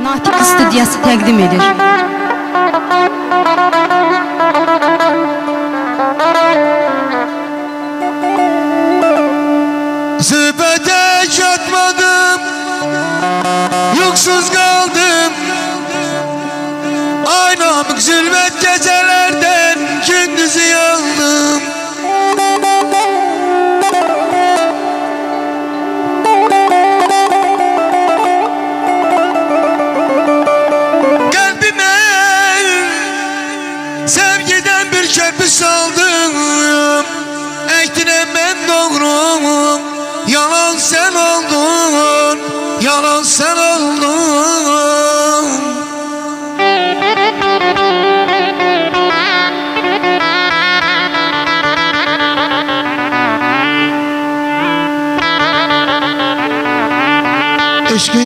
Natik Studiyası təqdim edir. Zübede çatmadım, yoksuz kaldım. Aynamık zülmet gecelerden gündüzü yandım. Kalbime sevgiden bir köprü saldım. Ektirem ben doğru, yalan sen oldun, yalan sen oldun. Eşkin